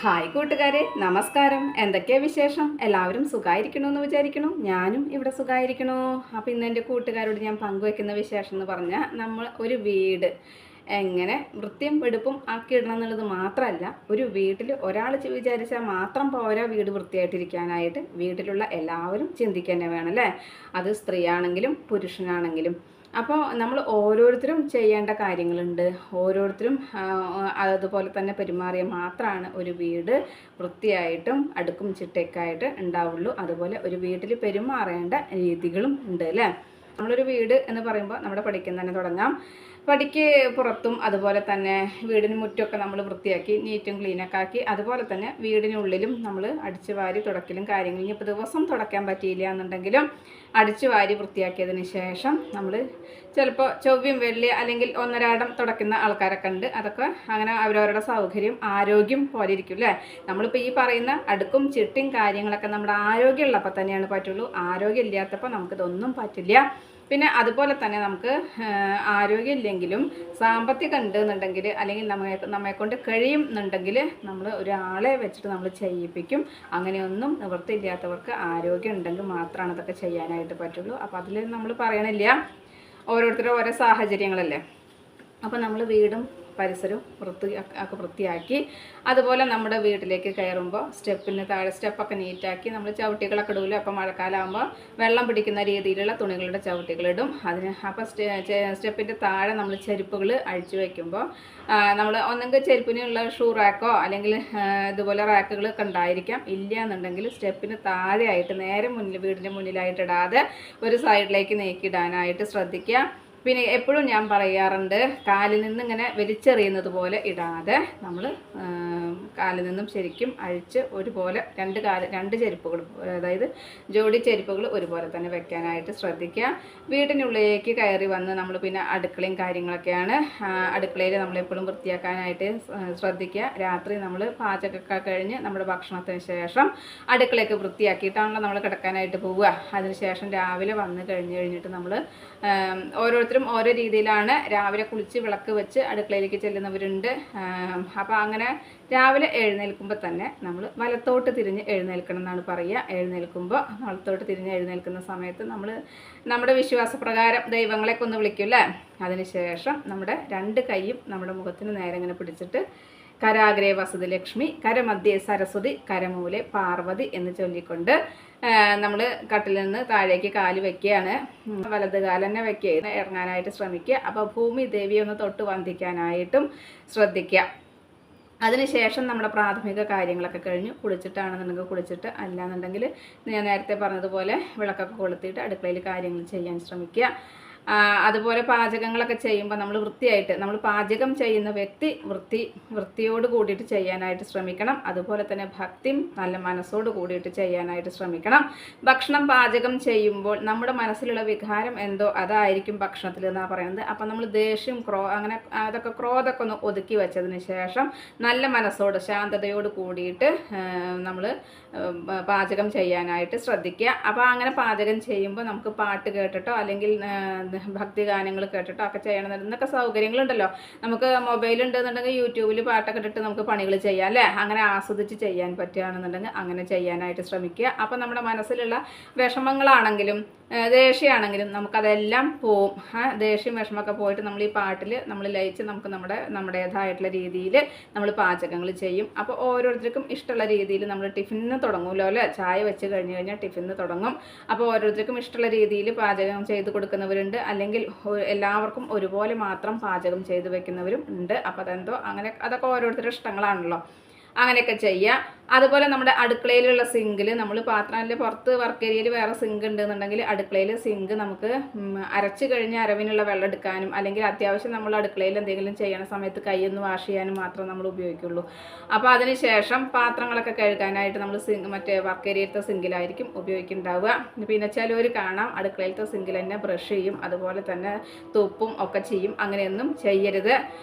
Hi കൂട്ടുകാരെ, നമസ്കാരം. എന്തൊക്കെയാ വിശേഷം? എല്ലാവരും സുഖമായിരിക്കണമെന്ന് വിചാരിക്കണു. ഞാനും ഇവിടെ സുഖമായിരിക്കണു. അപ്പോൾ ഇന്ന് എൻ്റെ കൂട്ടുകാരോട് ഞാൻ പങ്കുവയ്ക്കുന്ന വിശേഷം എന്ന് പറഞ്ഞാൽ, നമ്മൾ ഒരു വീട് എങ്ങനെ വൃത്തിയും വെടുപ്പും ആക്കിയിടണം എന്നുള്ളത് മാത്രമല്ല, ഒരു വീട്ടിൽ ഒരാൾ വിചാരിച്ചാൽ മാത്രം പോരാ വീട് വൃത്തിയായിട്ടിരിക്കാനായിട്ട്. വീട്ടിലുള്ള എല്ലാവരും ചിന്തിക്കുക തന്നെ വേണം അല്ലേ? അത് സ്ത്രീയാണെങ്കിലും പുരുഷനാണെങ്കിലും. അപ്പോൾ നമ്മൾ ഓരോരുത്തരും ചെയ്യേണ്ട കാര്യങ്ങളുണ്ട്. ഓരോരുത്തരും അതുപോലെ തന്നെ പെരുമാറിയാൽ മാത്രമാണ് ഒരു വീട് വൃത്തിയായിട്ടും അടുക്കും ചിട്ടയൊക്കെയായിട്ട് ഉണ്ടാവുള്ളൂ. അതുപോലെ ഒരു വീട്ടിൽ പെരുമാറേണ്ട രീതികളും ഉണ്ട് അല്ലേ? നമ്മളൊരു വീട് എന്ന് പറയുമ്പോൾ നമ്മുടെ പഠിക്കുന്ന തന്നെ തുടങ്ങാം. പടിക്ക് പുറത്തും അതുപോലെ തന്നെ വീടിന് മുറ്റമൊക്കെ നമ്മൾ വൃത്തിയാക്കി നീറ്റും ക്ലീനൊക്കെ ആക്കി, അതുപോലെ തന്നെ വീടിനുള്ളിലും നമ്മൾ അടിച്ചു വാരി തുടക്കലും കാര്യങ്ങളും. ഇനിയിപ്പോൾ ദിവസം തുടയ്ക്കാൻ പറ്റിയില്ല എന്നുണ്ടെങ്കിലും അടിച്ചു വാരി വൃത്തിയാക്കിയതിന് ശേഷം നമ്മൾ ചിലപ്പോൾ ചൊവ്വയും വെള്ളി അല്ലെങ്കിൽ ഒന്നരാടം തുടയ്ക്കുന്ന ആൾക്കാരൊക്കെ ഉണ്ട്. അതൊക്കെ അങ്ങനെ അവരവരുടെ സൗകര്യം ആരോഗ്യം പോലെ ഇരിക്കും അല്ലേ? നമ്മളിപ്പോൾ ഈ പറയുന്ന അടുക്കും ചിട്ടയും കാര്യങ്ങളൊക്കെ നമ്മുടെ ആരോഗ്യമുള്ളപ്പോൾ തന്നെയാണ് പറ്റുള്ളൂ. ആരോഗ്യം ഇല്ലാത്തപ്പോൾ നമുക്കിതൊന്നും പറ്റില്ല. പിന്നെ അതുപോലെ തന്നെ നമുക്ക് ആരോഗ്യമില്ലെങ്കിലും സാമ്പത്തികം ഉണ്ടെന്നുണ്ടെങ്കിൽ അല്ലെങ്കിൽ നമ്മെക്കൊണ്ട് കഴിയുന്നുണ്ടെങ്കിൽ നമ്മൾ ഒരാളെ വെച്ചിട്ട് നമ്മൾ ചെയ്യിപ്പിക്കും. അങ്ങനെയൊന്നും നിവൃത്തിയില്ലാത്തവർക്ക് ആരോഗ്യം ഉണ്ടെങ്കിൽ മാത്രമാണ് ഇതൊക്കെ ചെയ്യാനായിട്ട് പറ്റുള്ളൂ. അപ്പോൾ അതിൽ നമ്മൾ പറയണില്ല, ഓരോരുത്തരും ഓരോ സാഹചര്യങ്ങളല്ലേ. അപ്പോൾ നമ്മൾ വീടും പരിസരവും വൃത്തിയാക്കി, അതുപോലെ നമ്മുടെ വീട്ടിലേക്ക് കയറുമ്പോൾ സ്റ്റെപ്പിന് താഴെ സ്റ്റെപ്പൊക്കെ നീറ്റാക്കി നമ്മൾ ചവിട്ടികളൊക്കെ ഇടുമല്ലോ. അപ്പോൾ മഴക്കാലമാകുമ്പോൾ വെള്ളം പിടിക്കുന്ന രീതിയിലുള്ള തുണികളുടെ ചവിട്ടികളിടും. അപ്പോൾ സ്റ്റെപ്പിൻ്റെ താഴെ നമ്മൾ ചെരുപ്പുകൾ അഴിച്ചു വയ്ക്കുമ്പോൾ നമ്മൾ ഒന്നെങ്കിൽ ചെരുപ്പിനുള്ള ഷൂ റാക്കോ അല്ലെങ്കിൽ ഇതുപോലെ റാക്കുകളൊക്കെ ഉണ്ടായിരിക്കാം. ഇല്ല എന്നുണ്ടെങ്കിൽ സ്റ്റെപ്പിന് താഴെയായിട്ട് നേരെ വീടിൻ്റെ മുന്നിലായിട്ട് ഇടാതെ ഒരു സൈഡിലേക്ക് നീക്കിയിടാനായിട്ട് ശ്രദ്ധിക്കുക. പിന്നെ എപ്പോഴും ഞാൻ പറയാറുണ്ട്, കാലിൽ നിന്ന് ഇങ്ങനെ വലിച്ചെറിയുന്നത് പോലെ ഇടാതെ നമ്മൾ കാലിൽ നിന്നും ശരിക്കും അഴിച്ച് ഒരുപോലെ രണ്ട് ചെരുപ്പുകളും, അതായത് ജോഡി ചെരുപ്പുകൾ ഒരുപോലെ തന്നെ വെക്കാനായിട്ട് ശ്രദ്ധിക്കുക. വീടിനുള്ളിലേക്ക് കയറി വന്ന് നമ്മൾ പിന്നെ അടുക്കളയും കാര്യങ്ങളൊക്കെയാണ്. അടുക്കളയിൽ നമ്മളെപ്പോഴും വൃത്തിയാക്കാനായിട്ട് ശ്രദ്ധിക്കുക. രാത്രി നമ്മൾ പാചകമൊക്കെ കഴിഞ്ഞ് നമ്മുടെ ഭക്ഷണത്തിന് ശേഷം അടുക്കളയൊക്കെ വൃത്തിയാക്കിയിട്ടാണല്ലോ നമ്മൾ കിടക്കാനായിട്ട് പോവുക. അതിനുശേഷം രാവിലെ വന്ന് കഴിഞ്ഞിട്ട് നമ്മൾ ഓരോരുത്തരും ഓരോ രീതിയിലാണ്. രാവിലെ കുളിച്ച് വിളക്ക് വെച്ച് അടുക്കളയിലേക്ക് ചെല്ലുന്നവരുണ്ട്. അപ്പോൾ അങ്ങനെ രാവിലെ എഴുന്നേൽക്കുമ്പോൾ തന്നെ നമ്മൾ വലത്തോട്ട് തിരിഞ്ഞ് എഴുന്നേൽക്കണം എന്നാണ് പറയുക. എഴുന്നേൽക്കുമ്പോൾ വലത്തോട്ട് തിരിഞ്ഞ് എഴുന്നേൽക്കുന്ന സമയത്ത് നമ്മൾ നമ്മുടെ വിശ്വാസപ്രകാരം ദൈവങ്ങളെയൊക്കെ ഒന്ന് വിളിക്കില്ലേ. അതിനുശേഷം നമ്മുടെ രണ്ട് കൈയും നമ്മുടെ മുഖത്തിന് നേരെ ഇങ്ങനെ പിടിച്ചിട്ട് കരാഗ്രേ വസതി ലക്ഷ്മി, കരമധ്യേ സരസ്വതി, കരമൂലെ പാർവതി എന്ന് ചൊല്ലിക്കൊണ്ട് നമ്മൾ കട്ടിൽ നിന്ന് താഴേക്ക് കാല് വയ്ക്കുകയാണ്. വലത് കാല് തന്നെ വയ്ക്കുക, ഇറങ്ങാനായിട്ട് ശ്രമിക്കുക. അപ്പോൾ ഭൂമി ദേവിയെ ഒന്ന് തൊട്ട് വന്ദിക്കാനായിട്ടും ശ്രദ്ധിക്കുക. അതിനുശേഷം നമ്മുടെ പ്രാഥമിക കാര്യങ്ങളൊക്കെ കഴിഞ്ഞു കുളിച്ചിട്ടാണെന്നുണ്ടെങ്കിൽ കുളിച്ചിട്ട്, അല്ലാന്നുണ്ടെങ്കിൽ ഞാൻ നേരത്തെ പറഞ്ഞതുപോലെ വിളക്കൊക്കെ കൊളുത്തിയിട്ട് അടുക്കളയിൽ കാര്യങ്ങൾ ചെയ്യാൻ ശ്രമിക്കുക. അതുപോലെ പാചകങ്ങളൊക്കെ ചെയ്യുമ്പോൾ നമ്മൾ വൃത്തിയായിട്ട്, നമ്മൾ പാചകം ചെയ്യുന്ന വ്യക്തി വൃത്തിയോട് കൂടിയിട്ട് ചെയ്യാനായിട്ട് ശ്രമിക്കണം. അതുപോലെ തന്നെ ഭക്തിയും നല്ല മനസ്സോട് കൂടിയിട്ട് ചെയ്യാനായിട്ട് ശ്രമിക്കണം. ഭക്ഷണം പാചകം ചെയ്യുമ്പോൾ നമ്മുടെ മനസ്സിലുള്ള വികാരം എന്തോ അതായിരിക്കും ഭക്ഷണത്തിൽ എന്നാണ് പറയുന്നത്. അപ്പം നമ്മൾ ദേഷ്യം അങ്ങനെ അതൊക്കെ ക്രോധമൊക്കെ ഒന്ന് ഒതുക്കി വെച്ചതിന് ശേഷം നല്ല മനസ്സോട് ശാന്തതയോട് കൂടിയിട്ട് നമ്മൾ പാചകം ചെയ്യാനായിട്ട് ശ്രദ്ധിക്കുക. അപ്പോൾ അങ്ങനെ പാചകം ചെയ്യുമ്പോൾ നമുക്ക് പാട്ട് കേട്ടിട്ടോ അല്ലെങ്കിൽ ഭക്തി ഗാനങ്ങൾ കേട്ടിട്ടോ ഒക്കെ ചെയ്യണം. എന്നൊക്കെ സൗകര്യങ്ങളുണ്ടല്ലോ. നമുക്ക് മൊബൈൽ ഉണ്ടെന്നുണ്ടെങ്കിൽ യൂട്യൂബിൽ പാട്ടൊക്കെ ഇട്ടിട്ട് നമുക്ക് പണികൾ ചെയ്യാം അല്ലേ? അങ്ങനെ ആസ്വദിച്ച് ചെയ്യാൻ പറ്റുകയാണെന്നുണ്ടെങ്കിൽ അങ്ങനെ ചെയ്യാനായിട്ട് ശ്രമിക്കുക. അപ്പോൾ നമ്മുടെ മനസ്സിലുള്ള വിഷമങ്ങളാണെങ്കിലും ദേഷ്യമാണെങ്കിലും നമുക്കതെല്ലാം പോവും. ദേഷ്യം വിഷമമൊക്കെ പോയിട്ട് നമ്മൾ ഈ പാട്ടിൽ നമ്മൾ ലയിച്ച് നമുക്ക് നമ്മുടേതായിട്ടുള്ള രീതിയിൽ നമ്മൾ പാചകങ്ങൾ ചെയ്യും. അപ്പോൾ ഓരോരുത്തർക്കും ഇഷ്ടമുള്ള രീതിയിൽ നമ്മൾ ടിഫിന് തുടങ്ങുമല്ലോ അല്ലേ? ചായ വെച്ച് കഴിഞ്ഞാൽ ടിഫിന് തുടങ്ങും. അപ്പോൾ ഓരോരുത്തർക്കും ഇഷ്ടമുള്ള രീതിയിൽ പാചകം ചെയ്ത് കൊടുക്കുന്നവരുണ്ട്, അല്ലെങ്കിൽ എല്ലാവർക്കും ഒരുപോലെ മാത്രം പാചകം ചെയ്ത് വെക്കുന്നവരും ഉണ്ട്. അപ്പോൾ അതെന്തോ അങ്ങനെ, അതൊക്കെ ഓരോരുത്തരുടെ ഇഷ്ടങ്ങളാണല്ലോ. അങ്ങനെയൊക്കെ ചെയ്യുക. അതുപോലെ നമ്മുടെ അടുക്കളയിലുള്ള സിങ്കിൽ നമ്മൾ പാത്രം പുറത്ത് വർക്ക് ഏരിയയിൽ വേറെ സിങ്ക് ഉണ്ടെന്നുണ്ടെങ്കിൽ അടുക്കളയിൽ സിങ്ക് നമുക്ക് അരച്ച് കഴിഞ്ഞ് അരവിനുള്ള വെള്ളം എടുക്കാനും, അല്ലെങ്കിൽ അത്യാവശ്യം നമ്മൾ അടുക്കളയിൽ എന്തെങ്കിലും ചെയ്യണ സമയത്ത് കൈയൊന്ന് വാഷ് ചെയ്യാനും മാത്രം നമ്മൾ ഉപയോഗിക്കുള്ളൂ. അപ്പോൾ അതിന് ശേഷം പാത്രങ്ങളൊക്കെ കഴുകാനായിട്ട് നമ്മൾ മറ്റേ വർക്ക് ഏരിയയിലത്തെ സിങ്കിലായിരിക്കും ഉപയോഗിക്കുന്നുണ്ടാവുക. പിന്നെ ചിലവർ കാണാം അടുക്കളയിലത്തെ സിങ്കിൽ തന്നെ ബ്രഷ് ചെയ്യും, അതുപോലെ തന്നെ തുപ്പും ഒക്കെ ചെയ്യും. അങ്ങനെയൊന്നും ചെയ്യരുത്.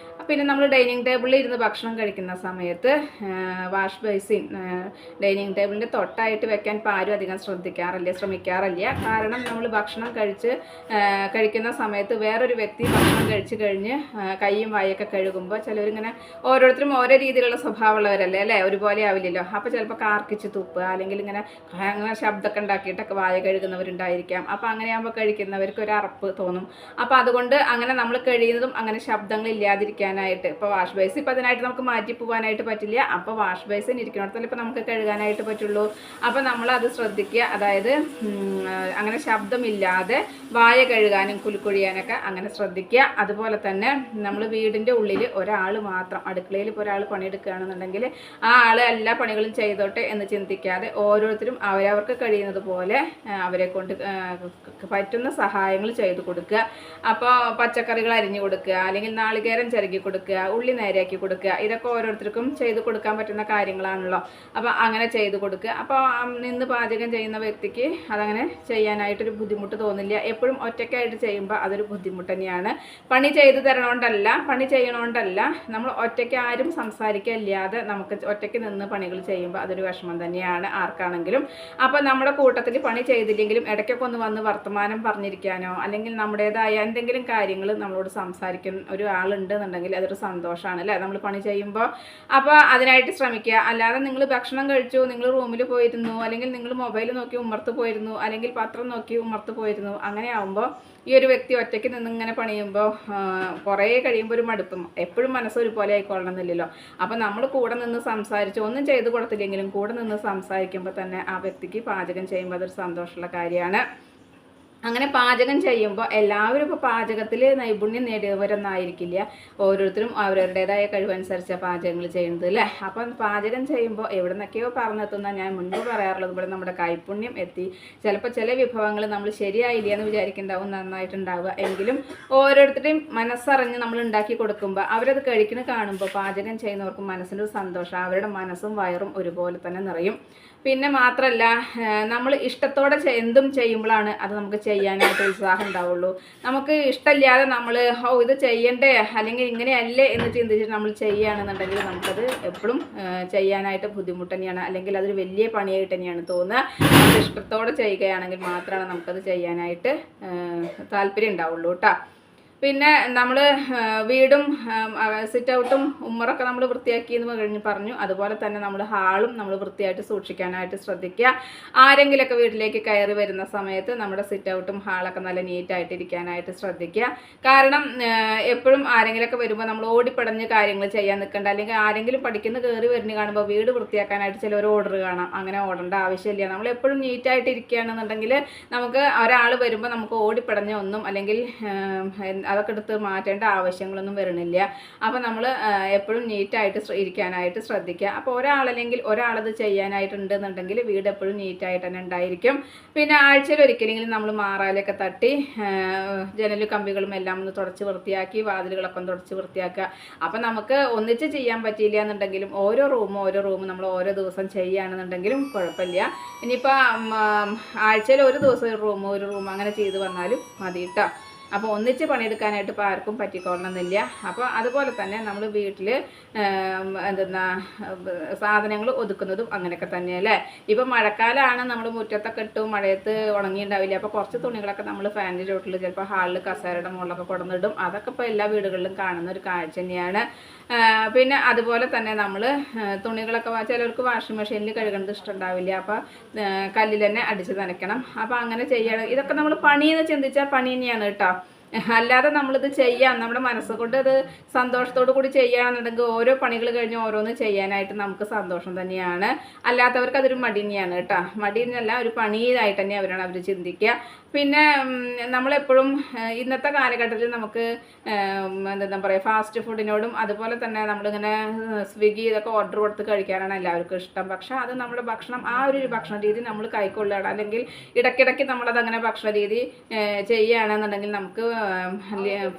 പിന്നെ നമ്മൾ ഡൈനിങ് ടേബിളിൽ ഇരുന്ന് ഭക്ഷണം കഴിക്കുന്ന സമയത്ത് വാഷ് ബേസിൻ ഡൈനിങ് ടേബിളിൻ്റെ തൊട്ടായിട്ട് വെക്കാൻ ഇപ്പോൾ ആരും അധികം ശ്രമിക്കാറില്ല. കാരണം നമ്മൾ ഭക്ഷണം കഴിക്കുന്ന സമയത്ത് വേറൊരു വ്യക്തി ഭക്ഷണം കഴിച്ച് കഴിഞ്ഞ് കൈയും വായൊക്കെ കഴുകുമ്പോൾ ചിലവരിങ്ങനെ ഓരോരുത്തരും ഓരോ രീതിയിലുള്ള സ്വഭാവമുള്ളവരല്ലേ അല്ലേ, ഒരുപോലെ ആവില്ലല്ലോ. അപ്പോൾ ചിലപ്പോൾ കാർക്കിച്ച് തുപ്പുക, അല്ലെങ്കിൽ ഇങ്ങനെ ശബ്ദമൊക്കെ ഉണ്ടാക്കിയിട്ടൊക്കെ വായ കഴുകുന്നവരുണ്ടായിരിക്കാം. അപ്പോൾ അങ്ങനെയാകുമ്പോൾ കഴിക്കുന്നവർക്ക് ഒരു അറപ്പ് തോന്നും. അപ്പോൾ അതുകൊണ്ട് അങ്ങനെ നമ്മൾ കഴിയുന്നതും അങ്ങനെ ശബ്ദങ്ങൾ ഇല്ലാതിരിക്കാനായിട്ട്, ഇപ്പോൾ വാഷ് ബേസ് ഇപ്പോൾ അതിനായിട്ട് നമുക്ക് മാറ്റി പോകാനായിട്ട് പറ്റില്ല. അപ്പോൾ വാഷ് ബേസിന് ഇരിക്കുന്നിടത്തല്ല ഇപ്പോൾ നമുക്ക് കഴുകാനായിട്ട് പറ്റുള്ളൂ. അപ്പോൾ നമ്മളത് ശ്രദ്ധിക്കുക. അതായത് അങ്ങനെ ശബ്ദമില്ലാതെ വായ കഴുകാനും കുലുക്കൊഴിയാനൊക്കെ അങ്ങനെ ശ്രദ്ധിക്കുക. അതുപോലെ തന്നെ നമ്മൾ വീടിൻ്റെ ഉള്ളിൽ ഒരാൾ മാത്രം, അടുക്കളയിൽ ഇപ്പോൾ ഒരാൾ പണിയെടുക്കുകയാണെന്നുണ്ടെങ്കിൽ ആ ആൾ എല്ലാ പണികളും ചെയ്തോട്ടെ എന്ന് ചിന്തിക്കാതെ ഓരോരുത്തരും അവരവർക്ക് കഴിയുന്നത് പോലെ അവരെ കൊണ്ട് പറ്റുന്ന സഹായങ്ങൾ ചെയ്തു കൊടുക്കുക. അപ്പോൾ പച്ചക്കറികൾ അരിഞ്ഞു കൊടുക്കുക, അല്ലെങ്കിൽ നാളികേരം ചിരകി കൊടുക്കുക, ഉള്ളി നേരെയാക്കി കൊടുക്കുക, ഇതൊക്കെ ഓരോരുത്തർക്കും ചെയ്തു കൊടുക്കാൻ പറ്റുന്ന കാര്യങ്ങളാണല്ലോ. അപ്പോൾ അങ്ങനെ ചെയ്തു കൊടുക്കുക. അപ്പോൾ നിന്ന് പാചകം ചെയ്യുന്ന വ്യക്തിക്ക് അതങ്ങനെ ചെയ്യാനായിട്ടൊരു ബുദ്ധിമുട്ട് തോന്നില്ല. എപ്പോഴും ഒറ്റയ്ക്കായിട്ട് ചെയ്യുമ്പോൾ അതൊരു ബുദ്ധിമുട്ട് തന്നെയാണ്. പണി ചെയ്തു ചെയ്യണോണ്ടല്ല, നമ്മൾ ഒറ്റയ്ക്ക് ആരും സംസാരിക്കില്ലാതെ നമുക്ക് ഒറ്റയ്ക്ക് നിന്ന് പണികൾ ചെയ്യുമ്പോൾ അതൊരു വിഷമം തന്നെയാണ് ആർക്കാണെങ്കിലും. അപ്പോൾ നമ്മുടെ കൂട്ടത്തിൽ പണി ചെയ്തില്ലെങ്കിലും ഇടയ്ക്കൊക്കെ ഒന്ന് വന്ന് വർത്തമാനം പറഞ്ഞിരിക്കാനോ, അല്ലെങ്കിൽ നമ്മുടേതായ എന്തെങ്കിലും കാര്യങ്ങൾ നമ്മളോട് സംസാരിക്കുന്ന ഒരു ആളുണ്ടെന്നുണ്ടെങ്കിൽ അതൊരു സന്തോഷമാണ് അല്ലേ, നമ്മൾ പണി ചെയ്യുമ്പോൾ. അപ്പോൾ അതിനായിട്ട് ശ്രമിക്കുക. അല്ലാതെ നിങ്ങൾ ഭക്ഷണം കഴിച്ചു, നിങ്ങൾ റൂമിൽ പോയിരുന്നു, അല്ലെങ്കിൽ നിങ്ങൾ മൊബൈൽ നോക്കി ഉമ്മർത്ത് പോയിരുന്നു, അല്ലെങ്കിൽ പത്രം നോക്കി ഉമ്മർത്ത് പോയിരുന്നു, അങ്ങനെ ആകുമ്പോൾ ഈ ഒരു വ്യക്തി ഒറ്റയ്ക്ക് നിന്ന് ഇങ്ങനെ പണിയുമ്പോൾ കുറേ കഴിയുമ്പോൾ ഒരു മടുപ്പും, എപ്പോഴും മനസ്സ് ഒരുപോലെ ആയിക്കൊള്ളണമെന്നില്ലല്ലോ. അപ്പോൾ നമ്മൾ കൂടെ നിന്ന് സംസാരിച്ച് ഒന്നും ചെയ്തു കൊടുത്തില്ലെങ്കിലും കൂടെ നിന്ന് സംസാരിക്കുമ്പോൾ തന്നെ ആ വ്യക്തിക്ക് പാചകം ചെയ്യുമ്പോൾ അതൊരു സന്തോഷമുള്ള കാര്യമാണ്. അങ്ങനെ പാചകം ചെയ്യുമ്പോൾ എല്ലാവരും ഇപ്പോൾ പാചകത്തിൽ നൈപുണ്യം നേടിയവരൊന്നും ആയിരിക്കില്ല. ഓരോരുത്തരും അവരവരുടേതായ കഴിവനുസരിച്ച പാചകങ്ങൾ ചെയ്യുന്നത് അല്ലേ. അപ്പം പാചകം ചെയ്യുമ്പോൾ എവിടെ നിന്നൊക്കെയോ പറഞ്ഞെത്തുന്ന, ഞാൻ മുൻപ് പറയാറുള്ളത് ഇവിടെ നമ്മുടെ കൈപുണ്യം എത്തി. ചിലപ്പോൾ ചില വിഭവങ്ങൾ നമ്മൾ ശരിയായില്ല എന്ന് വിചാരിക്കുന്നുണ്ടാവും, നന്നായിട്ടുണ്ടാവുക. എങ്കിലും ഓരോരുത്തരുടെയും മനസ്സറിഞ്ഞ് നമ്മൾ ഉണ്ടാക്കി കൊടുക്കുമ്പോൾ അവരത് കഴിക്കുന്ന കാണുമ്പോൾ പാചകം ചെയ്യുന്നവർക്ക് മനസ്സിനൊരു സന്തോഷം, അവരുടെ മനസ്സും വയറും ഒരുപോലെ തന്നെ നിറയും. പിന്നെ മാത്രമല്ല, നമ്മൾ ഇഷ്ടത്തോടെ എന്തും ചെയ്യുമ്പോഴാണ് അത് നമുക്ക് ചെയ്യാനായിട്ട് ഉത്സാഹം ഉണ്ടാവുള്ളൂ. നമുക്ക് ഇഷ്ടമില്ലാതെ നമ്മൾ ഇത് ചെയ്യണ്ടേ അല്ലെങ്കിൽ ഇങ്ങനെയല്ലേ എന്ന് ചിന്തിച്ചിട്ട് നമ്മൾ ചെയ്യുകയാണെന്നുണ്ടെങ്കിൽ നമുക്കത് എപ്പോഴും ചെയ്യാനായിട്ട് ബുദ്ധിമുട്ട് തന്നെയാണ്, അല്ലെങ്കിൽ അതൊരു വലിയ പണിയായിട്ട് തന്നെയാണ് തോന്നുക. നമ്മൾ ഇഷ്ടത്തോടെ ചെയ്യുകയാണെങ്കിൽ മാത്രമാണ് നമുക്കത് ചെയ്യാനായിട്ട് താല്പര്യം ഉണ്ടാവുള്ളൂ കേട്ടോ. പിന്നെ നമ്മൾ വീടും സിറ്റ് ഔട്ടും ഉമ്മറൊക്കെ നമ്മൾ വൃത്തിയാക്കി എന്ന് കഴിഞ്ഞ് പറഞ്ഞു. അതുപോലെ തന്നെ നമ്മൾ ഹാളും നമ്മൾ വൃത്തിയായിട്ട് സൂക്ഷിക്കാനായിട്ട് ശ്രദ്ധിക്കുക. ആരെങ്കിലുമൊക്കെ വീട്ടിലേക്ക് കയറി വരുന്ന സമയത്ത് നമ്മുടെ സിറ്റ് ഔട്ടും ഹാളൊക്കെ നല്ല നീറ്റായിട്ട് ഇരിക്കാനായിട്ട് ശ്രദ്ധിക്കുക. കാരണം എപ്പോഴും ആരെങ്കിലുമൊക്കെ വരുമ്പോൾ നമ്മൾ ഓടിപ്പടഞ്ഞ് കാര്യങ്ങൾ ചെയ്യാൻ നിൽക്കേണ്ട, അല്ലെങ്കിൽ ആരെങ്കിലും പഠിക്കുന്ന കയറി വരുന്ന കാണുമ്പോൾ വീട് വൃത്തിയാക്കാനായിട്ട് ചിലർ ഓർഡർ കാണാം. അങ്ങനെ ഓടേണ്ട ആവശ്യമില്ല. നമ്മൾ എപ്പോഴും നീറ്റായിട്ട് ഇരിക്കുകയാണെന്നുണ്ടെങ്കിൽ നമുക്ക് ഒരാൾ വരുമ്പോൾ നമുക്ക് ഓടിപ്പടഞ്ഞ ഒന്നും അല്ലെങ്കിൽ അതൊക്കെ എടുത്ത് മാറ്റേണ്ട ആവശ്യങ്ങളൊന്നും വരുന്നില്ല. അപ്പോൾ നമ്മൾ എപ്പോഴും നീറ്റായിട്ട് ഇരിക്കാനായിട്ട് ശ്രദ്ധിക്കുക. അപ്പോൾ ഒരാളല്ലെങ്കിൽ ഒരാളത് ചെയ്യാനായിട്ടുണ്ടെന്നുണ്ടെങ്കിൽ വീട് എപ്പോഴും നീറ്റായിട്ട് തന്നെ ഉണ്ടായിരിക്കും. പിന്നെ ആഴ്ചയിൽ ഒരിക്കലെങ്കിലും നമ്മൾ മാറാലൊക്കെ തട്ടി ജനൽ കമ്പികളും എല്ലാം ഒന്ന് തുടച്ച് വൃത്തിയാക്കി വാതിലുകളൊക്കെ ഒന്ന് തുടച്ച് വൃത്തിയാക്കുക. അപ്പം നമുക്ക് ഒന്നിച്ച് ചെയ്യാൻ പറ്റിയില്ല എന്നുണ്ടെങ്കിലും ഓരോ റൂമും നമ്മൾ ഓരോ ദിവസം ചെയ്യുകയാണെന്നുണ്ടെങ്കിലും കുഴപ്പമില്ല. ഇനിയിപ്പോൾ ആഴ്ചയിൽ ഒരു ദിവസം ഒരു റൂം അങ്ങനെ ചെയ്ത് വന്നാലും മതി കേട്ടോ. അപ്പോൾ ഒന്നിച്ച് പണിയെടുക്കാനായിട്ട് ഇപ്പോൾ ആർക്കും പറ്റിക്കൊള്ളണമെന്നില്ല. അപ്പോൾ അതുപോലെ തന്നെ നമ്മൾ വീട്ടിൽ സാധനങ്ങൾ ഒതുക്കുന്നതും അങ്ങനെയൊക്കെ തന്നെയല്ലേ. ഇപ്പോൾ മഴക്കാലമാണ്, നമ്മൾ മുറ്റത്തൊക്കെ ഇട്ടു മഴയത്ത് ഉണങ്ങിയിട്ടുണ്ടാവില്ല. അപ്പോൾ കുറച്ച് തുണികളൊക്കെ നമ്മൾ ഫാനിൻ്റെ ചോട്ടിൽ ചിലപ്പോൾ ഹാളിൽ കസേരയുടെ മുകളിലൊക്കെ കൊണ്ടുവന്നിടും. അതൊക്കെ ഇപ്പോൾ എല്ലാ വീടുകളിലും കാണുന്ന ഒരു കാഴ്ച തന്നെയാണ്. പിന്നെ അതുപോലെ തന്നെ നമ്മൾ തുണികളൊക്കെ ചിലർക്ക് വാഷിംഗ് മെഷീനിൽ കഴുകുന്നത് ഇഷ്ടമുണ്ടാവില്ല. അപ്പോൾ കല്ലിൽ തന്നെ അടിച്ച് നനയ്ക്കണം. അപ്പോൾ അങ്ങനെ ചെയ്യണം. ഇതൊക്കെ നമ്മൾ പണിയെന്ന് ചിന്തിച്ചാൽ പണി തന്നെയാണ് കേട്ടോ. അല്ലാതെ നമ്മളിത് ചെയ്യാം, നമ്മുടെ മനസ്സുകൊണ്ട് ഇത് സന്തോഷത്തോടു കൂടി ചെയ്യുകയാണെന്നുണ്ടെങ്കിൽ ഓരോ പണികൾ കഴിഞ്ഞ് ഓരോന്ന് ചെയ്യാനായിട്ട് നമുക്ക് സന്തോഷം തന്നെയാണ്. അല്ലാത്തവർക്ക് അതൊരു മടി തന്നെയാണ് കേട്ടോ. മടി എന്നല്ല, ഒരു പണിയായിട്ട് തന്നെ അവർ ചിന്തിക്കുക. പിന്നെ നമ്മളെപ്പോഴും ഇന്നത്തെ കാലഘട്ടത്തിൽ നമുക്ക് എന്താ പറയുക, ഫാസ്റ്റ് ഫുഡിനോടും അതുപോലെ തന്നെ നമ്മളിങ്ങനെ സ്വിഗ്ഗി ഇതൊക്കെ ഓർഡർ കൊടുത്ത് കഴിക്കാനാണ് എല്ലാവർക്കും ഇഷ്ടം. പക്ഷേ അത് നമ്മുടെ ഭക്ഷണം, ആ ഒരു ഭക്ഷണ രീതി നമ്മൾ കൈക്കൊള്ളുകയാണ്, അല്ലെങ്കിൽ ഇടയ്ക്കിടയ്ക്ക് നമ്മളതങ്ങനെ ഭക്ഷണ രീതി ചെയ്യുകയാണെന്നുണ്ടെങ്കിൽ നമുക്ക്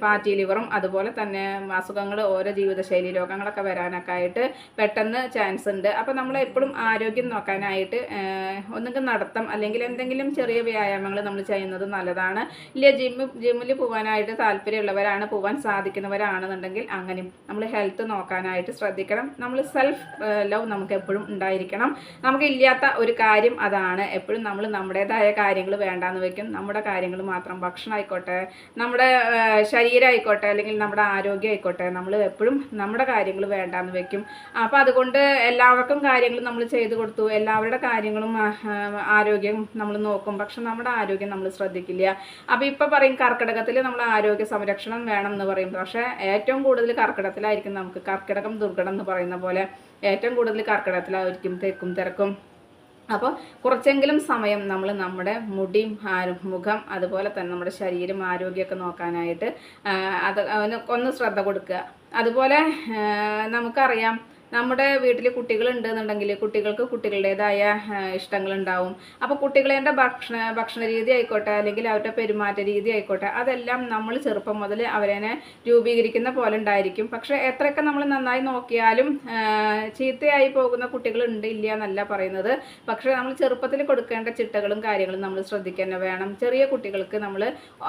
ഫാറ്റി ലിവറും അതുപോലെ തന്നെ അസുഖങ്ങൾ, ഓരോ ജീവിതശൈലി രോഗങ്ങളൊക്കെ വരാനൊക്കെ ആയിട്ട് പെട്ടെന്ന് ചാൻസ് ഉണ്ട്. അപ്പോൾ നമ്മൾ എപ്പോഴും ആരോഗ്യം നോക്കാനായിട്ട് ഒന്നുകിൽ നടത്തം അല്ലെങ്കിൽ എന്തെങ്കിലും ചെറിയ വ്യായാമങ്ങൾ നമ്മൾ ചെയ്യുന്നത് നല്ലതാണ്. ഇല്ല ജിമ്മിൽ പോകാനായിട്ട് താല്പര്യമുള്ളവരാണ്, പോകാൻ സാധിക്കുന്നവരാണെന്നുണ്ടെങ്കിൽ അങ്ങനെയും നമ്മൾ ഹെൽത്ത് നോക്കാനായിട്ട് ശ്രദ്ധിക്കണം. നമ്മൾ സെൽഫ് ലവ് നമുക്ക് എപ്പോഴും ഉണ്ടായിരിക്കണം. നമുക്ക് ഇല്ലാത്ത ഒരു കാര്യം അതാണ്, എപ്പോഴും നമ്മൾ നമ്മുടേതായ കാര്യങ്ങൾ വേണ്ടാന്ന് വെക്കും. നമ്മുടെ കാര്യങ്ങൾ മാത്രം, ഭക്ഷണം ആയിക്കോട്ടെ, നമ്മുടെ ശരീരമായിക്കോട്ടെ, അല്ലെങ്കിൽ നമ്മുടെ ആരോഗ്യം ആയിക്കോട്ടെ, നമ്മൾ എപ്പോഴും നമ്മുടെ കാര്യങ്ങൾ വേണ്ടാന്ന് വെക്കും. അപ്പോൾ അതുകൊണ്ട് എല്ലാവർക്കും കാര്യങ്ങൾ നമ്മൾ ചെയ്തു കൊടുത്തു, എല്ലാവരുടെ കാര്യങ്ങളും ആരോഗ്യം നമ്മൾ നോക്കും, പക്ഷെ നമ്മുടെ ആരോഗ്യം നമ്മൾ ശ്രദ്ധിക്കില്ല. അപ്പോൾ ഇപ്പോൾ പറയും കർക്കിടകത്തിൽ നമ്മൾ ആരോഗ്യ സംരക്ഷണം വേണം എന്ന് പറയും. പക്ഷേ ഏറ്റവും കൂടുതൽ കർക്കിടകത്തിലായിരിക്കും നമുക്ക് കർക്കിടകം ദുർഘടം എന്ന് പറയുന്ന പോലെ ഏറ്റവും കൂടുതൽ കർക്കിടകത്തിലായിരിക്കും തെക്കും തിരക്കും. അപ്പോൾ കുറച്ചെങ്കിലും സമയം നമ്മൾ നമ്മുടെ മുടിയും മുഖം അതുപോലെ തന്നെ നമ്മുടെ ശരീരം ആരോഗ്യമൊക്കെ നോക്കാനായിട്ട് അത് ഒന്ന് ശ്രദ്ധ കൊടുക്കുക. അതുപോലെ നമുക്കറിയാം നമ്മുടെ വീട്ടിൽ കുട്ടികളുണ്ടെന്നുണ്ടെങ്കിൽ കുട്ടികൾക്ക് കുട്ടികളുടേതായ ഇഷ്ടങ്ങളുണ്ടാവും. അപ്പോൾ കുട്ടികളുടെ ഭക്ഷണ രീതി ആയിക്കോട്ടെ, അല്ലെങ്കിൽ അവരുടെ പെരുമാറ്റ രീതി ആയിക്കോട്ടെ, അതെല്ലാം നമ്മൾ ചെറുപ്പം മുതൽ അവരെ രൂപീകരിക്കുന്ന പോലെ ഉണ്ടായിരിക്കും. പക്ഷേ എത്രയൊക്കെ നമ്മൾ നന്നായി നോക്കിയാലും ചീത്തയായി പോകുന്ന കുട്ടികളുണ്ട്, ഇല്ല എന്നല്ല പറയുന്നത്. പക്ഷേ നമ്മൾ ചെറുപ്പത്തിൽ കൊടുക്കേണ്ട ചിട്ടകളും കാര്യങ്ങളും നമ്മൾ ശ്രദ്ധിക്കുക തന്നെ വേണം. ചെറിയ കുട്ടികൾക്ക് നമ്മൾ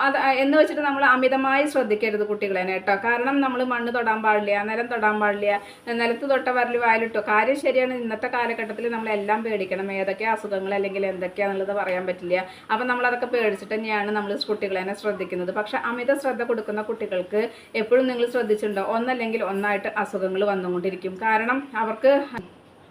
അത് എന്ന് വെച്ചിട്ട് നമ്മൾ അമിതമായി ശ്രദ്ധിക്കരുത് കുട്ടികളെ കേട്ടോ. കാരണം നമ്മൾ മണ്ണ് തൊടാൻ പാടില്ല, നിലം തൊടാൻ പാടില്ല, നിലത്ത് തൊട്ട വരൽ വായിലിട്ടോ. കാര്യം ശരിയാണ്, ഇന്നത്തെ കാലഘട്ടത്തിൽ നമ്മളെല്ലാം പേടിക്കണം. ഏതൊക്കെ അസുഖങ്ങൾ അല്ലെങ്കിൽ എന്തൊക്കെയാണെന്നുള്ളത് പറയാൻ പറ്റില്ല. അപ്പം നമ്മളതൊക്കെ പേടിച്ചിട്ട് തന്നെയാണ് നമ്മൾ കുട്ടികളെ ശ്രദ്ധിക്കുന്നത്. പക്ഷെ അമിത ശ്രദ്ധ കൊടുക്കുന്ന കുട്ടികൾക്ക് എപ്പോഴും നിങ്ങൾ ശ്രദ്ധിച്ചിട്ടുണ്ടോ, ഒന്നല്ലെങ്കിൽ ഒന്നായിട്ട് അസുഖങ്ങൾ വന്നുകൊണ്ടിരിക്കും. കാരണം അവർക്ക്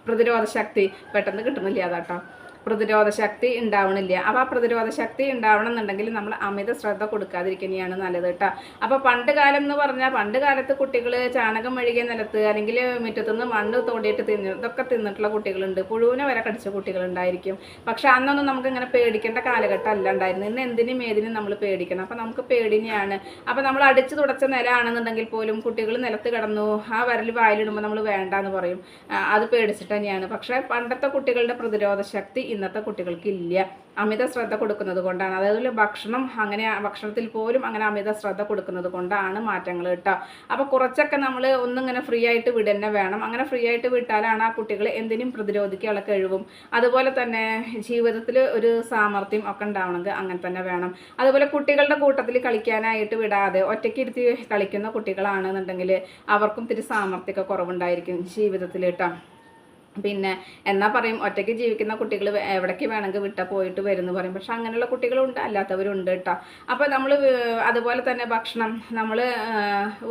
പ്രതിരോധ ശക്തി പെട്ടെന്ന് കിട്ടുന്നില്ല. അതാട്ടോ, പ്രതിരോധ ശക്തി ഉണ്ടാവണില്ല. അപ്പോൾ ആ പ്രതിരോധ ശക്തി ഉണ്ടാവണം എന്നുണ്ടെങ്കിൽ നമ്മൾ അമിത ശ്രദ്ധ കൊടുക്കാതിരിക്കുന്നതാണ് നല്ലത് കേട്ടോ. അപ്പോൾ പണ്ട് കാലം എന്ന് പറഞ്ഞാൽ, പണ്ട് കാലത്ത് കുട്ടികൾ ചാണകം മെഴുകിയ നിലത്ത് അല്ലെങ്കിൽ മുറ്റത്തുനിന്ന് മണ്ണ് തോണ്ടിയിട്ട് ഇതൊക്കെ തിന്നിട്ടുള്ള കുട്ടികളുണ്ട്. പുഴുവിനെ വരെ കടിച്ച കുട്ടികളുണ്ടായിരിക്കും. പക്ഷെ അന്നൊന്നും നമുക്ക് ഇങ്ങനെ പേടിക്കേണ്ട കാലഘട്ടം അല്ല ഉണ്ടായിരുന്നു. ഇന്ന് എന്തിനും ഏതിനും നമ്മൾ പേടിക്കണം. അപ്പോൾ നമുക്ക് പേടിനെയാണ്. അപ്പോൾ നമ്മൾ അടിച്ചു തുടച്ച നിലമാണെന്നുണ്ടെങ്കിൽ പോലും കുട്ടികൾ നിലത്ത് കിടന്നു ആ വരൽ വായിലിടുമ്പോൾ നമ്മൾ വേണ്ടാന്ന് പറയും. അത് പേടിച്ചിട്ട് തന്നെയാണ്. പക്ഷേ പണ്ടത്തെ കുട്ടികളുടെ പ്രതിരോധ ശക്തി ഇന്നത്തെ കുട്ടികൾക്ക് ഇല്ല. അമിത ശ്രദ്ധ കൊടുക്കുന്നത് കൊണ്ടാണ്. അതേപോലെ ഭക്ഷണത്തിൽ പോലും അങ്ങനെ അമിത ശ്രദ്ധ കൊടുക്കുന്നത് കൊണ്ടാണ് മാറ്റങ്ങൾ കേട്ടോ. അപ്പോൾ കുറച്ചൊക്കെ നമ്മൾ ഒന്നിങ്ങനെ ഫ്രീ ആയിട്ട് വിടുന്നെ വേണം. അങ്ങനെ ഫ്രീ ആയിട്ട് വിട്ടാലാണ് ആ കുട്ടികൾ എന്തിനും പ്രതിരോധിക്കാനുള്ള കഴിവും അതുപോലെ തന്നെ ജീവിതത്തിൽ ഒരു സാമർഥ്യം ഒക്കെ ഉണ്ടാവണമെങ്കിൽ അങ്ങനെ തന്നെ വേണം. അതുപോലെ കുട്ടികളുടെ കൂട്ടത്തിൽ കളിക്കാനായിട്ട് വിടാതെ ഒറ്റയ്ക്ക് ഇരുത്തി കളിക്കുന്ന കുട്ടികളാണെന്നുണ്ടെങ്കിൽ അവർക്കും ഇത്തിരി സാമർഥ്യമൊക്കെ കുറവുണ്ടായിരിക്കും ജീവിതത്തിൽ കേട്ടോ. പിന്നെ എന്നാ പറയും, ഒറ്റയ്ക്ക് ജീവിക്കുന്ന കുട്ടികൾ എവിടേക്ക് വേണമെങ്കിൽ വിട്ടാൽ പോയിട്ട് വരുമെന്ന് പറയും. പക്ഷെ അങ്ങനെയുള്ള കുട്ടികളുണ്ട്, അല്ലാത്തവരുണ്ട് കേട്ടോ. അപ്പോൾ നമ്മൾ അതുപോലെ തന്നെ ഭക്ഷണം നമ്മൾ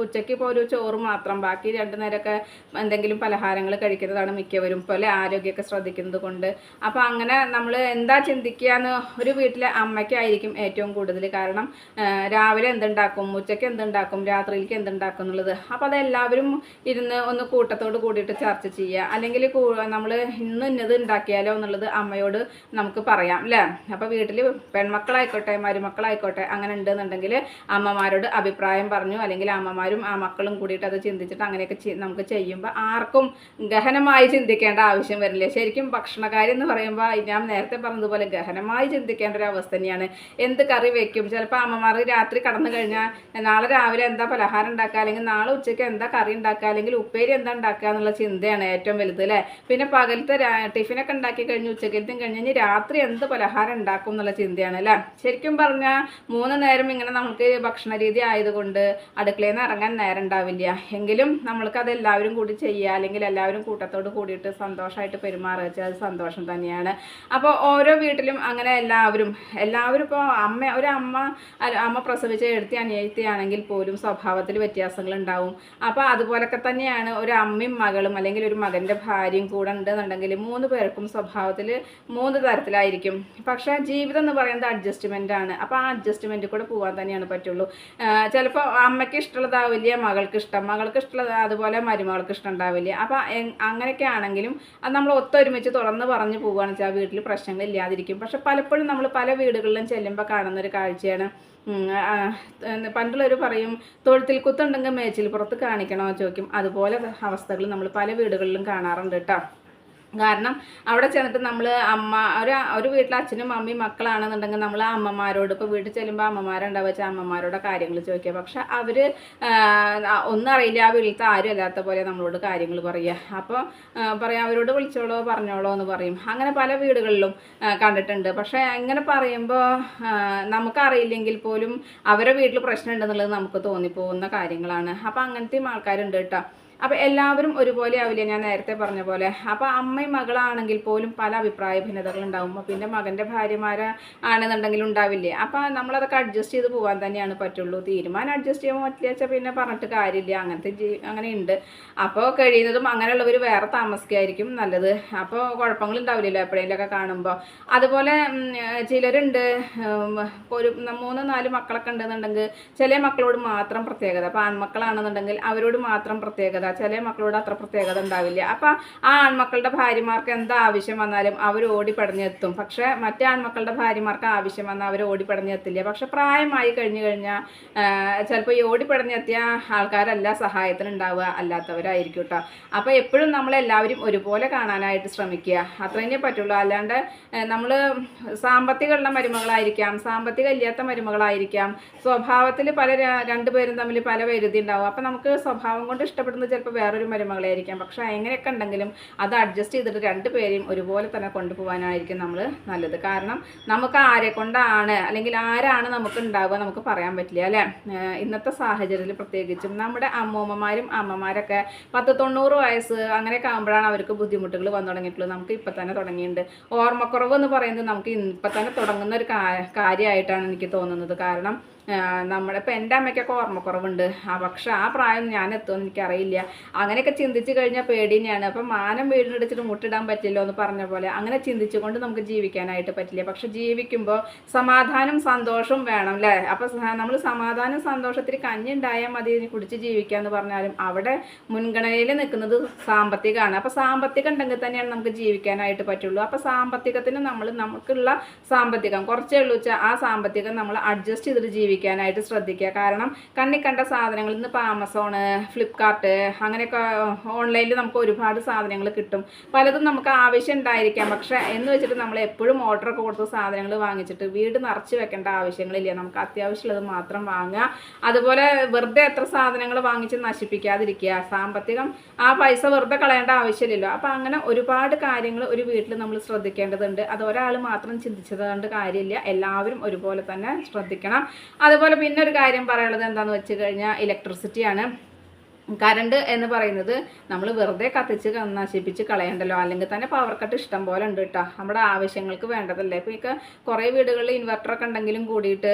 ഉച്ചയ്ക്ക് ഇപ്പോൾ ഒരു ചോറ് മാത്രം, ബാക്കി 2 നേരമൊക്കെ എന്തെങ്കിലും പലഹാരങ്ങൾ കഴിക്കുന്നതാണ് മിക്കവരും പോലെ ആരോഗ്യമൊക്കെ ശ്രദ്ധിക്കുന്നത് കൊണ്ട്. അപ്പോൾ അങ്ങനെ നമ്മൾ എന്താ ചിന്തിക്കുകയെന്ന് ഒരു വീട്ടിലെ അമ്മയ്ക്കായിരിക്കും ഏറ്റവും കൂടുതൽ. കാരണം രാവിലെ എന്തുണ്ടാക്കും, ഉച്ചയ്ക്ക് എന്തുണ്ടാക്കും, രാത്രിയിലേക്ക് എന്തുണ്ടാക്കും എന്നുള്ളത്. അപ്പോൾ അതെല്ലാവരും ഇരുന്ന് ഒന്ന് കൂട്ടത്തോട് കൂടിയിട്ട് ചർച്ച ചെയ്യുക. അല്ലെങ്കിൽ നമ്മൾ ഇന്നത് ഉണ്ടാക്കിയാലോ എന്നുള്ളത് അമ്മയോട് നമുക്ക് പറയാം അല്ലേ. അപ്പോൾ വീട്ടിൽ പെൺമക്കളായിക്കോട്ടെ മരുമക്കളായിക്കോട്ടെ അങ്ങനെ ഉണ്ടെന്നുണ്ടെങ്കിൽ അമ്മമാരോട് അഭിപ്രായം പറഞ്ഞു, അല്ലെങ്കിൽ അമ്മമാരും ആ മക്കളും കൂടിയിട്ട് അത് ചിന്തിച്ചിട്ട് അങ്ങനെയൊക്കെ നമുക്ക് ചെയ്യുമ്പോൾ ആർക്കും ഗഹനമായി ചിന്തിക്കേണ്ട ആവശ്യം വരില്ല. ശരിക്കും ഭക്ഷണകാര്യം എന്ന് പറയുമ്പോൾ ഞാൻ നേരത്തെ പറഞ്ഞതുപോലെ ഗഹനമായി ചിന്തിക്കേണ്ട ഒരു അവസ്ഥ തന്നെയാണ്. എന്ത് കറി വെക്കും, ചിലപ്പോൾ അമ്മമാർ രാത്രി കടന്നു കഴിഞ്ഞാൽ നാളെ രാവിലെ എന്താ പലഹാരം ഉണ്ടാക്കുക, അല്ലെങ്കിൽ നാളെ ഉച്ചയ്ക്ക് എന്താ കറി ഉണ്ടാക്കുക, അല്ലെങ്കിൽ ഉപ്പേരി എന്താ ഉണ്ടാക്കുക എന്നുള്ള ചിന്തയാണ് ഏറ്റവും വലുത് അല്ലേ. പിന്നെ പകലത്തെ ടിഫിനൊക്കെ ഉണ്ടാക്കി കഴിഞ്ഞ് ഉച്ചക്കലത്തും കഴിഞ്ഞ് രാത്രി എന്ത് പലഹാരം ഉണ്ടാക്കും എന്നുള്ള ചിന്തയാണ് അല്ലേ. ശരിക്കും പറഞ്ഞാൽ 3 നേരം ഇങ്ങനെ നമുക്ക് ഭക്ഷണ രീതി ആയതുകൊണ്ട് അടുക്കളയിൽ നിന്ന് ഇറങ്ങാൻ നേരം ഉണ്ടാവില്ല. എങ്കിലും നമ്മൾക്കത് എല്ലാവരും കൂടി ചെയ്യുക, അല്ലെങ്കിൽ എല്ലാവരും കൂട്ടത്തോട് കൂടിയിട്ട് സന്തോഷമായിട്ട് പെരുമാറുക വെച്ചാൽ അത് സന്തോഷം തന്നെയാണ്. അപ്പോൾ ഓരോ വീട്ടിലും അങ്ങനെ എല്ലാവരും ഇപ്പോൾ ഒരു അമ്മ പ്രസവിച്ച എടുത്തി അനിയത്തിയാണെങ്കിൽ പോലും സ്വഭാവത്തിൽ വ്യത്യാസങ്ങൾ ഉണ്ടാവും. അപ്പോൾ അതുപോലൊക്കെ തന്നെയാണ് ഒരു അമ്മയും മകളും അല്ലെങ്കിൽ ഒരു മകൻ്റെ ഭാര്യയും കൂടെ ഉണ്ടെന്നുണ്ടെങ്കിൽ 3 പേർക്കും സ്വഭാവത്തിൽ 3 തരത്തിലായിരിക്കും. പക്ഷേ ജീവിതം എന്ന് പറയുന്നത് അഡ്ജസ്റ്റ്മെൻ്റ് ആണ്. അപ്പോൾ ആ അഡ്ജസ്റ്റ്മെൻറ്റിൽ കൂടെ പോകാൻ തന്നെയാണ് പറ്റുള്ളൂ. ചിലപ്പോൾ അമ്മയ്ക്ക് ഇഷ്ടമുള്ളതാവില്ല മകൾക്ക് ഇഷ്ടം, മകൾക്ക് ഇഷ്ടമുള്ളത് അതുപോലെ മരുമകൾക്ക് ഇഷ്ടം ഉണ്ടാവില്ല. അപ്പോൾ അങ്ങനെയൊക്കെ ആണെങ്കിലും അത് നമ്മൾ ഒത്തൊരുമിച്ച് തുറന്ന് പറഞ്ഞു പോകുകയാണെന്ന് വെച്ചാൽ വീട്ടിൽ പ്രശ്നങ്ങൾ ഇല്ലാതിരിക്കും. പക്ഷെ പലപ്പോഴും നമ്മൾ പല വീടുകളിലും ചെല്ലുമ്പോൾ കാണുന്നൊരു കാഴ്ചയാണ്, പണ്ടുള്ളവർ പറയും തൊഴുത്തിൽ കുത്തുണ്ടെങ്കിൽ മേച്ചിൽ പുറത്ത് കാണിക്കണോ ചോദിക്കും. അതുപോലെ അവസ്ഥകൾ നമ്മൾ പല വീടുകളിലും കാണാറുണ്ട് കേട്ടോ. കാരണം അവിടെ ചെന്നിട്ട് നമ്മൾ ഒരു വീട്ടിൽ അച്ഛനും അമ്മയും മക്കളാണെന്നുണ്ടെങ്കിൽ നമ്മൾ അമ്മമാരോട് ഇപ്പോൾ വീട്ടിൽ ചെല്ലുമ്പോൾ അമ്മമാരുണ്ടാവുക വെച്ചാൽ അമ്മമാരോട് കാര്യങ്ങൾ ചോദിക്കുക. പക്ഷെ അവർ ഒന്നും അറിയില്ല, ആ വീട്ടിലത്തെ ആരും അല്ലാത്ത പോലെ നമ്മളോട് കാര്യങ്ങൾ പറയുക. അപ്പോൾ പറയാം അവരോട് വിളിച്ചോളോ പറഞ്ഞോളോ എന്ന് പറയും. അങ്ങനെ പല വീടുകളിലും കണ്ടിട്ടുണ്ട്. പക്ഷേ ഇങ്ങനെ പറയുമ്പോൾ നമുക്കറിയില്ലെങ്കിൽ പോലും അവരുടെ വീട്ടിൽ പ്രശ്നം ഉണ്ടെന്നുള്ളത് നമുക്ക് തോന്നിപ്പോകുന്ന കാര്യങ്ങളാണ്. അപ്പോൾ അങ്ങനത്തെയും ആൾക്കാരുണ്ട് കേട്ടോ. അപ്പോൾ എല്ലാവരും ഒരുപോലെ ആവില്ല, ഞാൻ നേരത്തെ പറഞ്ഞ പോലെ. അപ്പോൾ അമ്മയും മകളാണെങ്കിൽ പോലും പല അഭിപ്രായ ഭിന്നതകളുണ്ടാവും. പിന്നെ മകൻ്റെ ഭാര്യമാരാണെന്നുണ്ടെങ്കിലും ഉണ്ടാവില്ലേ. അപ്പോൾ നമ്മളതൊക്കെ അഡ്ജസ്റ്റ് ചെയ്ത് പോകാൻ തന്നെയാണ് പറ്റുള്ളൂ. തീരുമാനം അഡ്ജസ്റ്റ് ചെയ്യാൻ പറ്റില്ല വെച്ചാൽ പിന്നെ പറഞ്ഞിട്ട് കാര്യമില്ല. അങ്ങനെയുണ്ട്. അപ്പോൾ കഴിയുന്നതും അങ്ങനെയുള്ളവർ വേറെ താമസിക്കായിരിക്കും നല്ലത്. അപ്പോൾ കുഴപ്പങ്ങളുണ്ടാവില്ലല്ലോ എപ്പോഴെങ്കിലുമൊക്കെ കാണുമ്പോൾ. അതുപോലെ ചിലരുണ്ട് ഒരു 3-4 മക്കളൊക്കെ ഉണ്ടെന്നുണ്ടെങ്കിൽ ചില മക്കളോട് മാത്രം പ്രത്യേകത. അപ്പോൾ ആൺമക്കളാണെന്നുണ്ടെങ്കിൽ അവരോട് മാത്രം പ്രത്യേകത, ചില മക്കളോട് അത്ര പ്രത്യേകത ഉണ്ടാവില്ല. അപ്പം ആ ആൺമക്കളുടെ ഭാര്യമാർക്ക് എന്താ ആവശ്യം വന്നാലും അവർ ഓടിപ്പടഞ്ഞെത്തും. പക്ഷേ മറ്റേ ആൺമക്കളുടെ ഭാര്യമാർക്ക് ആവശ്യം വന്നാൽ അവർ ഓടിപ്പടഞ്ഞെത്തില്ല. പക്ഷെ പ്രായമായി കഴിഞ്ഞു കഴിഞ്ഞാൽ ചിലപ്പോൾ ഈ ഓടിപ്പടഞ്ഞെത്തിയ ആൾക്കാരല്ല സഹായത്തിന് ഉണ്ടാവുക, അല്ലാത്തവരായിരിക്കും കേട്ടോ. അപ്പോൾ എപ്പോഴും നമ്മളെല്ലാവരും ഒരുപോലെ കാണാനായിട്ട് ശ്രമിക്കുക, അത്രയേ പറ്റുള്ളൂ. അല്ലാണ്ട് നമ്മൾ സാമ്പത്തികമുള്ള മരുമകളായിരിക്കാം, സാമ്പത്തികം ഇല്ലാത്ത മരുമകളായിരിക്കാം, സ്വഭാവത്തിൽ രണ്ടുപേരും തമ്മിൽ പല വരുതി ഉണ്ടാവും. അപ്പം നമുക്ക് സ്വഭാവം കൊണ്ട് ഇഷ്ടപ്പെടുന്നത് ചിലപ്പോൾ വേറൊരു മരുമകളായിരിക്കാം. പക്ഷെ എങ്ങനെയൊക്കെ ഉണ്ടെങ്കിലും അത് അഡ്ജസ്റ്റ് ചെയ്തിട്ട് രണ്ടുപേരെയും ഒരുപോലെ തന്നെ കൊണ്ടുപോകാനായിരിക്കും നമ്മൾ നല്ലത്. കാരണം നമുക്ക് ആരെ കൊണ്ടാണ് അല്ലെങ്കിൽ ആരാണ് നമുക്ക് ഉണ്ടാവുക നമുക്ക് പറയാൻ പറ്റില്ല അല്ലേ. ഇന്നത്തെ സാഹചര്യത്തിൽ പ്രത്യേകിച്ചും നമ്മുടെ അമ്മൂമ്മമാരും അമ്മമാരൊക്കെ 10-90 വയസ്സ് അങ്ങനെയൊക്കെ ആകുമ്പോഴാണ് അവർക്ക് ബുദ്ധിമുട്ടുകൾ വന്നു തുടങ്ങിയിട്ടുള്ളത്. നമുക്ക് ഇപ്പം തന്നെ തുടങ്ങിയിട്ടുണ്ട്. ഓർമ്മക്കുറവ് എന്ന് പറയുന്നത് നമുക്ക് ഇപ്പം തന്നെ തുടങ്ങുന്ന ഒരു കാര്യമായിട്ടാണ് എനിക്ക് തോന്നുന്നത്. കാരണം ഇപ്പം എൻ്റെ അമ്മയ്ക്കൊക്കെ ഓർമ്മക്കുറവുണ്ട്. പക്ഷെ ആ പ്രായം ഞാൻ എത്തുമെന്ന് എനിക്കറിയില്ല. അങ്ങനെയൊക്കെ ചിന്തിച്ച് കഴിഞ്ഞാൽ പേടി തന്നെയാണ്. അപ്പം മാനം വീടിനടിച്ചിട്ട് മുട്ടിടാൻ പറ്റില്ലോ എന്ന് പറഞ്ഞ പോലെ അങ്ങനെ ചിന്തിച്ചുകൊണ്ട് നമുക്ക് ജീവിക്കാനായിട്ട് പറ്റില്ല. പക്ഷെ ജീവിക്കുമ്പോൾ സമാധാനം സന്തോഷവും വേണം അല്ലേ. അപ്പം നമ്മൾ സമാധാനം സന്തോഷത്തിൽ കഞ്ഞി ഉണ്ടായാൽ മതി കുടിച്ച് ജീവിക്കുക എന്ന് പറഞ്ഞാലും അവിടെ മുൻഗണനയിൽ നിൽക്കുന്നത് സാമ്പത്തികമാണ്. അപ്പോൾ സാമ്പത്തികം ഉണ്ടെങ്കിൽ തന്നെയാണ് നമുക്ക് ജീവിക്കാനായിട്ട് പറ്റുള്ളൂ. അപ്പോൾ സാമ്പത്തികത്തിന് നമുക്കുള്ള സാമ്പത്തികം കുറച്ചേ ഉള്ളൂ വെച്ചാൽ ആ സാമ്പത്തികം നമ്മൾ അഡ്ജസ്റ്റ് ചെയ്തിട്ട് ജീവിക്കാനായിട്ട് ശ്രദ്ധിക്കുക. കാരണം കണ്ണി കണ്ട സാധനങ്ങൾ ഇന്നിപ്പോൾ ആമസോണ്, ഫ്ലിപ്കാർട്ട് അങ്ങനെയൊക്കെ ഓൺലൈനിൽ നമുക്ക് ഒരുപാട് സാധനങ്ങൾ കിട്ടും. പലതും നമുക്ക് ആവശ്യം ഉണ്ടായിരിക്കാം. പക്ഷേ എന്ന് വെച്ചിട്ട് നമ്മൾ എപ്പോഴും ഓർഡറൊക്കെ കൊടുത്ത് സാധനങ്ങൾ വാങ്ങിച്ചിട്ട് വീട് നിറച്ച് വെക്കേണ്ട ആവശ്യങ്ങളില്ല. നമുക്ക് അത്യാവശ്യമുള്ളത് മാത്രം വാങ്ങുക. അതുപോലെ വെറുതെ എത്ര സാധനങ്ങൾ വാങ്ങിച്ച് നശിപ്പിക്കാതിരിക്കുക. സാമ്പത്തികം ആ പൈസ വെറുതെ കളയേണ്ട ആവശ്യമില്ലല്ലോ. അപ്പോൾ അങ്ങനെ ഒരുപാട് കാര്യങ്ങൾ ഒരു വീട്ടിൽ നമ്മൾ ശ്രദ്ധിക്കേണ്ടതുണ്ട്. അത് ഒരാൾ മാത്രം ചിന്തിച്ചത് കൊണ്ട് കാര്യമില്ല, എല്ലാവരും ഒരുപോലെ തന്നെ ശ്രദ്ധിക്കണം. അതുപോലെ പിന്നെ ഒരു കാര്യം പറയാനുള്ളത് എന്താണെന്ന് വെച്ച് കഴിഞ്ഞാൽ ഇലക്ട്രിസിറ്റിയാണ്. കറണ്ട് എന്ന് പറയുന്നത് നമ്മൾ വെറുതെ കത്തിച്ച് നശിപ്പിച്ച് കളയണ്ടല്ലോ. അല്ലെങ്കിൽ തന്നെ പവർ കട്ട് ഇഷ്ടം പോലെ ഉണ്ട് കേട്ടോ. നമ്മുടെ ആവശ്യങ്ങൾക്ക് വേണ്ടതല്ലേ. ഇപ്പോൾ ഇപ്പം കുറേ വീടുകളിൽ ഇൻവെർട്ടറൊക്കെ ഉണ്ടെങ്കിലും കൂടിയിട്ട്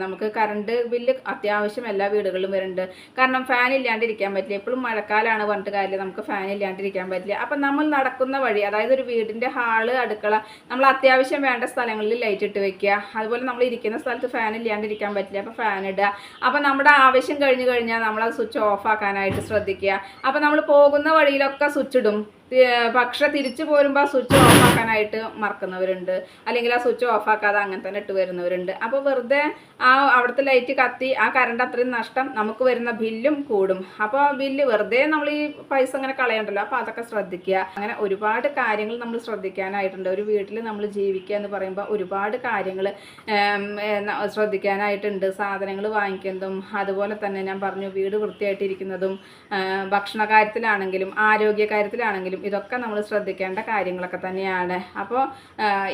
നമുക്ക് കറണ്ട് ബില്ല് അത്യാവശ്യം എല്ലാ വീടുകളിലും വരുന്നുണ്ട്. കാരണം ഫാൻ ഇല്ലാണ്ടിരിക്കാൻ പറ്റില്ല. എപ്പോഴും മഴക്കാലമാണ് പറഞ്ഞിട്ട് കാര്യമില്ല, നമുക്ക് ഫാൻ ഇല്ലാണ്ടിരിക്കാൻ പറ്റില്ല. അപ്പം നമ്മൾ നടക്കുന്ന വഴി, അതായത് ഒരു വീടിൻ്റെ ഹാള്, അടുക്കള, നമ്മൾ അത്യാവശ്യം വേണ്ട സ്ഥലങ്ങളിൽ ലൈറ്റ് ഇട്ട് വെക്കുക. അതുപോലെ നമ്മൾ ഇരിക്കുന്ന സ്ഥലത്ത് ഫാൻ ഇല്ലാണ്ടിരിക്കാൻ പറ്റില്ല, അപ്പോൾ ഫാൻ ഇടുക. അപ്പം നമ്മുടെ ആവശ്യം കഴിഞ്ഞ് കഴിഞ്ഞാൽ നമ്മളത് സ്വിച്ച് ഓഫ് ആക്കാൻ ശ്രദ്ധിക്കുക. അപ്പം നമ്മൾ പോകുന്ന വഴിയിലൊക്കെ സ്വിച്ച് ഇടും. പക്ഷെ തിരിച്ചു പോരുമ്പോൾ ആ സ്വിച്ച് ഓഫാക്കാനായിട്ട് മറക്കുന്നവരുണ്ട്, അല്ലെങ്കിൽ ആ സ്വിച്ച് ഓഫാക്കാതെ അങ്ങനെ തന്നെ ഇട്ട് വരുന്നവരുണ്ട്. അപ്പോൾ വെറുതെ ആ അവിടുത്തെ ലൈറ്റ് കത്തി ആ കറണ്ട് അത്രയും നഷ്ടം, നമുക്ക് വരുന്ന ബില്ലും കൂടും. അപ്പോൾ ബില്ല് വെറുതെ നമ്മൾ ഈ പൈസ അങ്ങനെ കളയണ്ടല്ലോ. അപ്പോൾ അതൊക്കെ ശ്രദ്ധിക്കുക. അങ്ങനെ ഒരുപാട് കാര്യങ്ങൾ നമ്മൾ ശ്രദ്ധിക്കാനായിട്ടുണ്ട്. ഒരു വീട്ടിൽ നമ്മൾ ജീവിക്കുക എന്ന് പറയുമ്പോൾ ഒരുപാട് കാര്യങ്ങൾ ശ്രദ്ധിക്കാനായിട്ടുണ്ട്. സാധനങ്ങൾ വാങ്ങിക്കുന്നതും അതുപോലെ തന്നെ ഞാൻ പറഞ്ഞു വീട് വൃത്തിയായിട്ടിരിക്കുന്നതും ഭക്ഷണ കാര്യത്തിലാണെങ്കിലും ആരോഗ്യ കാര്യത്തിലാണെങ്കിലും ഇതൊക്കെ നമ്മൾ ശ്രദ്ധിക്കേണ്ട കാര്യങ്ങളൊക്കെ തന്നെയാണ്. അപ്പോൾ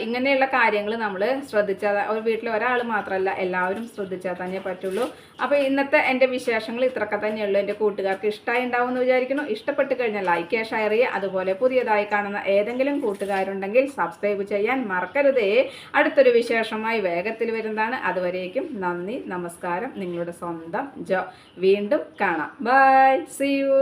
ഇങ്ങനെയുള്ള കാര്യങ്ങൾ നമ്മൾ ശ്രദ്ധിച്ചാൽ ഒരു വീട്ടിൽ ഒരാൾ മാത്രമല്ല എല്ലാവരും ശ്രദ്ധിച്ചാൽ തന്നെ പറ്റുള്ളൂ. അപ്പോൾ ഇന്നത്തെ എൻ്റെ വിശേഷങ്ങൾ ഇത്രയൊക്കെ തന്നെയുള്ളൂ. എൻ്റെ കൂട്ടുകാർക്ക് ഇഷ്ടമായി ഉണ്ടാവുമെന്ന് വിചാരിക്കുന്നു. ഇഷ്ടപ്പെട്ട് കഴിഞ്ഞാൽ ലൈക്ക് ചെയ്യുക, ഷെയർ ചെയ്യുക. അതുപോലെ പുതിയതായി കാണുന്ന ഏതെങ്കിലും കൂട്ടുകാരുണ്ടെങ്കിൽ സബ്സ്ക്രൈബ് ചെയ്യാൻ മറക്കരുതേ. അടുത്തൊരു വിശേഷമായി വേഗത്തിൽ വരുന്നതാണ്. അതുവരേക്കും നന്ദി, നമസ്കാരം. നിങ്ങളുടെ സ്വന്തം ജോ. വീണ്ടും കാണാം. Bye, see U.